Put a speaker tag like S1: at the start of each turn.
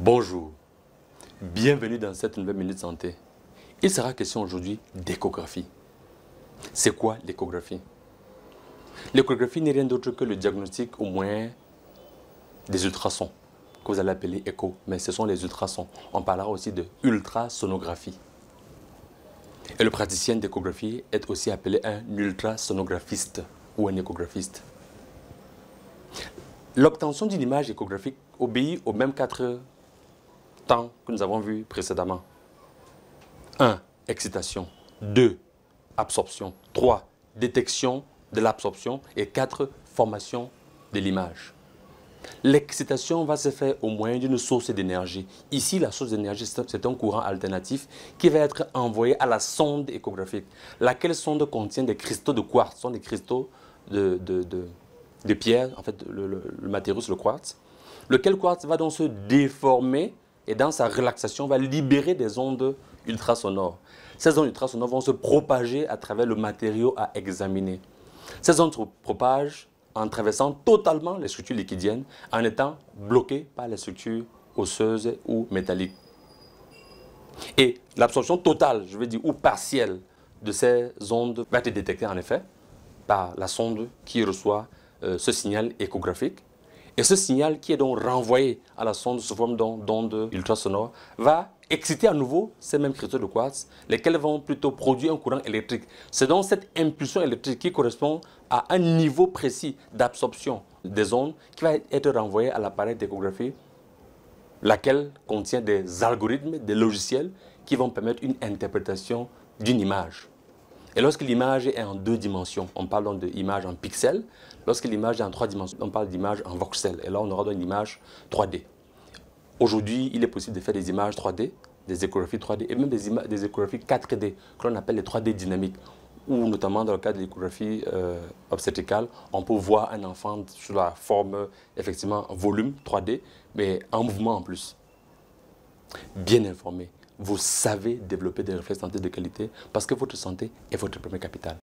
S1: Bonjour, bienvenue dans cette nouvelle Minute Santé. Il sera question aujourd'hui d'échographie. C'est quoi l'échographie? L'échographie n'est rien d'autre que le diagnostic au moyen des ultrasons, que vous allez appeler écho, mais ce sont les ultrasons. On parlera aussi de ultrasonographie. Et le praticien d'échographie est aussi appelé un ultrasonographiste ou un échographiste. L'obtention d'une image échographique obéit aux mêmes 4 temps que nous avons vus précédemment. 1. Excitation. 2. Absorption. 3. Détection de l'absorption. Et 4. Formation de l'image. L'excitation va se faire au moyen d'une source d'énergie. Ici, la source d'énergie, c'est un courant alternatif qui va être envoyé à la sonde échographique. Laquelle sonde contient des cristaux de quartz, ce sont des cristaux de pierre, en fait, le matériau, c'est le quartz. Lequel quartz va donc se déformer et dans sa relaxation va libérer des ondes ultrasonores. Ces ondes ultrasonores vont se propager à travers le matériau à examiner. Ces ondes se propagent en traversant totalement les structures liquidiennes, en étant bloquées par les structures osseuses ou métalliques. Et l'absorption totale, je veux dire, ou partielle de ces ondes va être détectée en effet par la sonde qui reçoit ce signal échographique. Et ce signal qui est donc renvoyé à la sonde sous forme d'ondes ultrasonores va exciter à nouveau ces mêmes cristaux de quartz, lesquels vont plutôt produire un courant électrique. C'est donc cette impulsion électrique qui correspond à un niveau précis d'absorption des ondes qui va être renvoyé à l'appareil d'échographie, laquelle contient des algorithmes, des logiciels qui vont permettre une interprétation d'une image. Et lorsque l'image est en 2 dimensions, on parle donc d'image en pixels. Lorsque l'image est en 3 dimensions, on parle d'image en voxels. Et là, on aura donc une image 3D. Aujourd'hui, il est possible de faire des images 3D, des échographies 3D et même des échographies 4D, que l'on appelle les 3D dynamiques. Ou notamment dans le cas de l'échographie obstétricale, on peut voir un enfant sous la forme, effectivement, volume 3D, mais en mouvement en plus. Bien informé. Vous savez développer des réflexes santé de qualité parce que votre santé est votre premier capital.